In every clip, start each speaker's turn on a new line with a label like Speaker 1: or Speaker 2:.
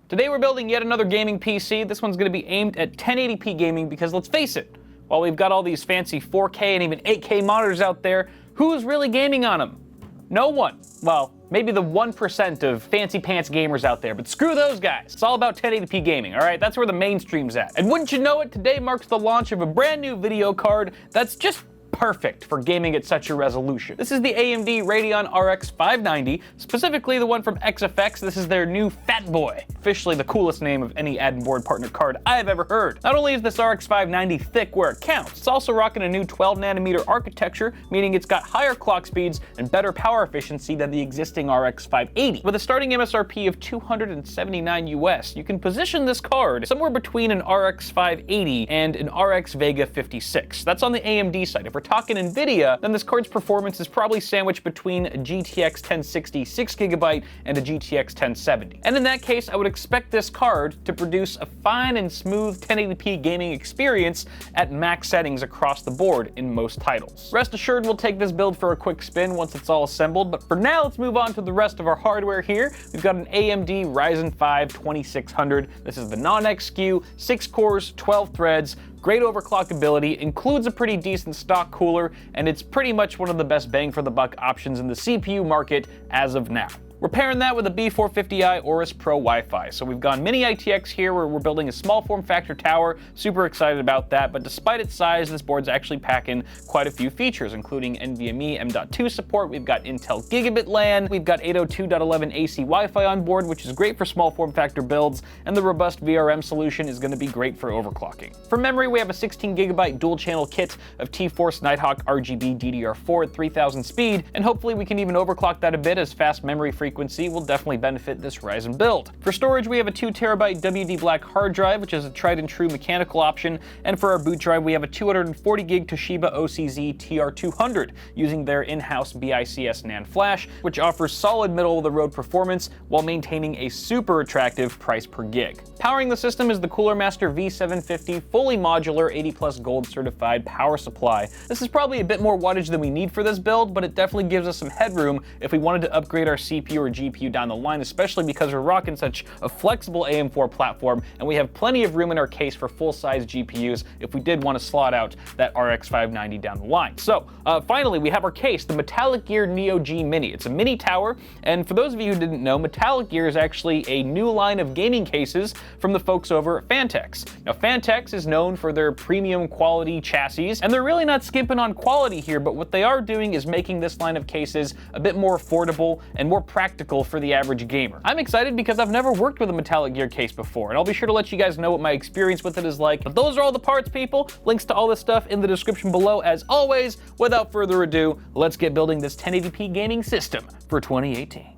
Speaker 1: Today we're building yet another gaming PC. This one's going to be aimed at 1080p gaming because let's face it, while we've got all these fancy 4K and even 8K monitors out there, who's really gaming on them? No one. Well, maybe the 1% of fancy pants gamers out there, but screw those guys. It's all about 1080p gaming, all right? That's where the mainstream's at. And wouldn't you know it, today marks the launch of a brand new video card that's just perfect for gaming at such a resolution. This is the AMD Radeon RX 590, specifically the one from XFX. This is their new Fat Boy, officially the coolest name of any add-in board partner card I've ever heard. Not only is this RX 590 thick where it counts, it's also rocking a new 12nm architecture, meaning it's got higher clock speeds and better power efficiency than the existing RX 580. With a starting MSRP of $279 US, you can position this card somewhere between an RX 580 and an RX Vega 56. That's on the AMD side. If we're talking NVIDIA, then this card's performance is probably sandwiched between a GTX 1060 6GB and a GTX 1070. And in that case, I would expect this card to produce a fine and smooth 1080p gaming experience at max settings across the board in most titles. Rest assured, we'll take this build for a quick spin once it's all assembled, but for now, let's move on to the rest of our hardware here. We've got an AMD Ryzen 5 2600. This is the non-X SKU, 6 cores, 12 threads, great overclock ability, includes a pretty decent stock cooler, and it's pretty much one of the best bang for the buck options in the CPU market as of now. We're pairing that with a B450i Aorus Pro Wi-Fi. So we've gone mini ITX here where we're building a small form factor tower. Super excited about that, but despite its size, this board's actually packing quite a few features, including NVMe M.2 support. We've got Intel Gigabit LAN. We've got 802.11 AC Wi-Fi on board, which is great for small form factor builds, and the robust VRM solution is going to be great for overclocking. For memory, we have a 16GB dual channel kit of T-Force Nighthawk RGB DDR4 at 3000 speed, and hopefully we can even overclock that a bit as fast memory frequency will definitely benefit this Ryzen build. For storage, we have a 2TB WD Black hard drive, which is a tried and true mechanical option, and for our boot drive, we have a 240GB Toshiba OCZ TR200 using their in-house BICS NAND flash, which offers solid middle-of-the-road performance while maintaining a super attractive price per gig. Powering the system is the Cooler Master V750 fully modular 80+ gold certified power supply. This is probably a bit more wattage than we need for this build, but it definitely gives us some headroom if we wanted to upgrade our CPU or GPU down the line, especially because we're rocking such a flexible AM4 platform and we have plenty of room in our case for full-size GPUs if we did want to slot out that RX 590 down the line. So finally, we have our case, the Metallic Gear Neo G Mini. It's a mini tower, and for those of you who didn't know, Metallic Gear is actually a new line of gaming cases from the folks over at Fantex. Now, Fantex is known for their premium quality chassis, and they're really not skimping on quality here, but what they are doing is making this line of cases a bit more affordable and more practical for the average gamer. I'm excited because I've never worked with a Metallic Gear case before, and I'll be sure to let you guys know what my experience with it is like. But those are all the parts, people. Links to all this stuff in the description below as always. Without further ado, let's get building this 1080p gaming system for 2018.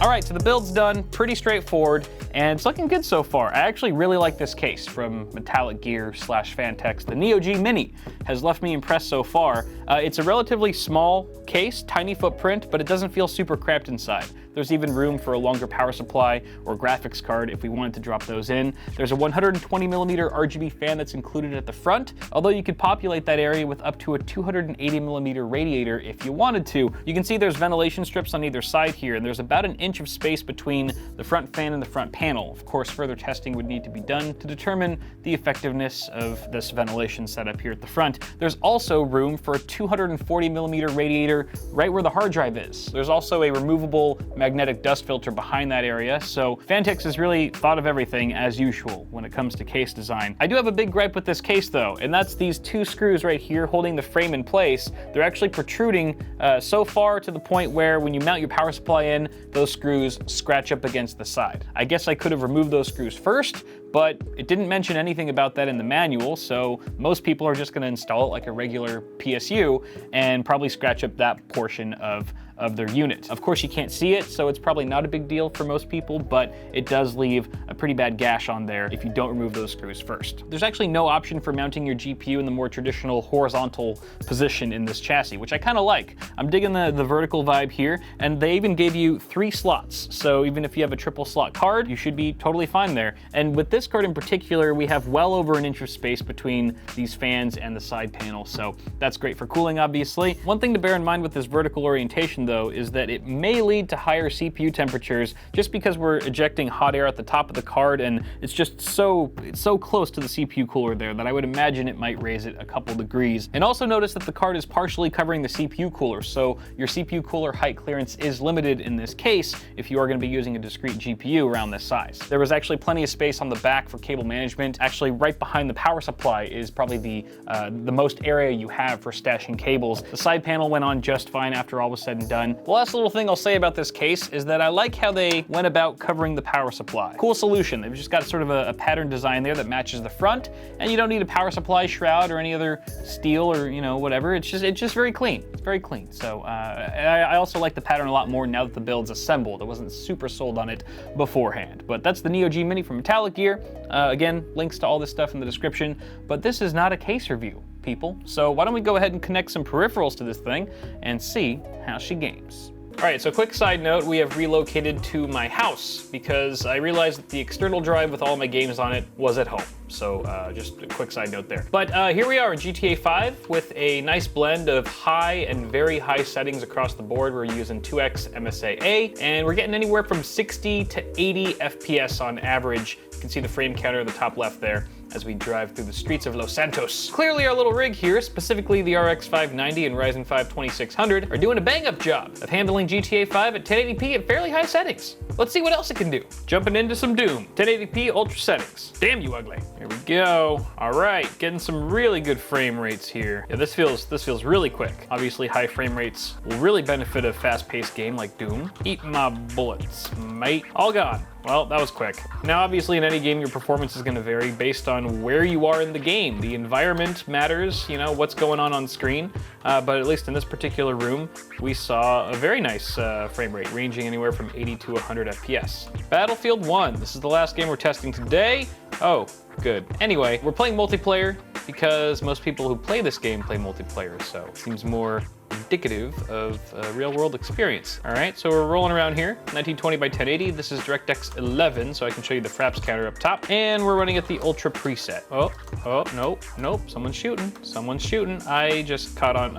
Speaker 1: Alright, so the build's done, pretty straightforward, and it's looking good so far. I actually really like this case from Metallic Gear / Fantex. The Neo G Mini has left me impressed so far. It's a relatively small case, tiny footprint, but it doesn't feel super cramped inside. There's even room for a longer power supply or graphics card if we wanted to drop those in. There's a 120mm RGB fan that's included at the front, although you could populate that area with up to a 280mm radiator if you wanted to. You can see there's ventilation strips on either side here, and there's about an inch of space between the front fan and the front panel. panel. Of course, further testing would need to be done to determine the effectiveness of this ventilation setup here at the front. There's also room for a 240mm radiator right where the hard drive is. There's also a removable magnetic dust filter behind that area, so Phanteks has really thought of everything as usual when it comes to case design. I do have a big gripe with this case though, and that's these two screws right here holding the frame in place. They're actually protruding so far to the point where when you mount your power supply in, those screws scratch up against the side. I guess I could have removed those screws first, but it didn't mention anything about that in the manual, so most people are just going to install it like a regular PSU and probably scratch up that portion of their unit. Of course, you can't see it, so it's probably not a big deal for most people, but it does leave a pretty bad gash on there if you don't remove those screws first. There's actually no option for mounting your GPU in the more traditional horizontal position in this chassis, which I kind of like. I'm digging the vertical vibe here, and they even gave you 3 slots, so even if you have a triple slot card, you should be totally fine there. And with this card in particular, we have well over an inch of space between these fans and the side panel, so that's great for cooling, obviously. One thing to bear in mind with this vertical orientation though is that it may lead to higher CPU temperatures just because we're ejecting hot air at the top of the card, and it's just so close to the CPU cooler there that I would imagine it might raise it a couple degrees. And also notice that the card is partially covering the CPU cooler, so your CPU cooler height clearance is limited in this case if you are going to be using a discrete GPU around this size. There was actually plenty of space on the back for cable management. Actually, right behind the power supply is probably the most area you have for stashing cables. The side panel went on just fine after all was said and done. The last little thing I'll say about this case is that I like how they went about covering the power supply. Cool solution. They've just got sort of a pattern design there that matches the front, and you don't need a power supply shroud or any other steel or, you know, whatever. It's just very clean. It's very clean. So I also like the pattern a lot more now that the build's assembled. I wasn't super sold on it beforehand. But that's the Neo G Mini from Metallic Gear. Again, links to all this stuff in the description, but this is not a case review, people. So why don't we go ahead and connect some peripherals to this thing and see how she games. All right, so quick side note, we have relocated to my house because I realized that the external drive with all my games on it was at home. So just a quick side note there. But here we are in GTA 5 with a nice blend of high and very high settings across the board. We're using 2x MSAA, and we're getting anywhere from 60 to 80 FPS on average. You can see the frame counter in the top left there as we drive through the streets of Los Santos. Clearly our little rig here, specifically the RX 590 and Ryzen 5 2600, are doing a bang-up job of handling GTA 5 at 1080p at fairly high settings. Let's see what else it can do. Jumping into some Doom. 1080p ultra settings. Damn you ugly. Here we go. All right, getting some really good frame rates here. Yeah, this feels really quick. Obviously high frame rates will really benefit a fast-paced game like Doom. Eat my bullets, mate. All gone. Well, that was quick. Now, obviously, in any game, your performance is going to vary based on where you are in the game. The environment matters, you know, what's going on screen. But at least in this particular room, we saw a very nice frame rate, ranging anywhere from 80 to 100 FPS. Battlefield 1. This is the last game we're testing today. Oh, good. Anyway, we're playing multiplayer because most people who play this game play multiplayer, so it seems more indicative of a real-world experience. All right, so we're rolling around here, 1920 by 1080. This is DirectX 11, so I can show you the fraps counter up top, and we're running at the Ultra preset. Oh, nope, someone's shooting. I just caught on,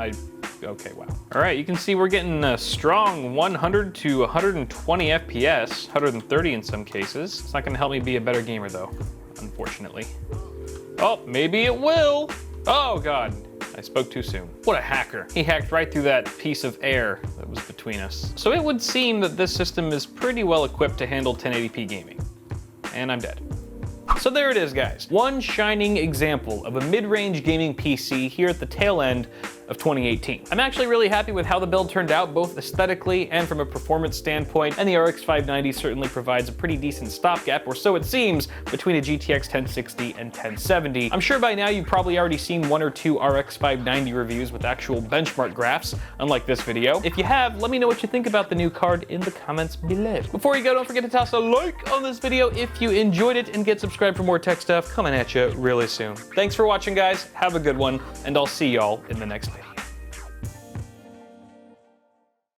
Speaker 1: okay, wow. All right, you can see we're getting a strong 100 to 120 FPS, 130 in some cases. It's not gonna help me be a better gamer though, unfortunately. Oh, maybe it will. Oh God. I spoke too soon. What a hacker. He hacked right through that piece of air that was between us. So it would seem that this system is pretty well equipped to handle 1080p gaming. And I'm dead. So there it is, guys. One shining example of a mid-range gaming PC here at the tail end of 2018. I'm actually really happy with how the build turned out, both aesthetically and from a performance standpoint, and the RX 590 certainly provides a pretty decent stopgap, or so it seems, between a GTX 1060 and 1070. I'm sure by now you've probably already seen 1 or 2 RX 590 reviews with actual benchmark graphs, unlike this video. If you have, let me know what you think about the new card in the comments below. Before you go, don't forget to toss a like on this video if you enjoyed it, and get subscribed for more tech stuff coming at you really soon. Thanks for watching, guys. Have a good one, and I'll see y'all in the next video.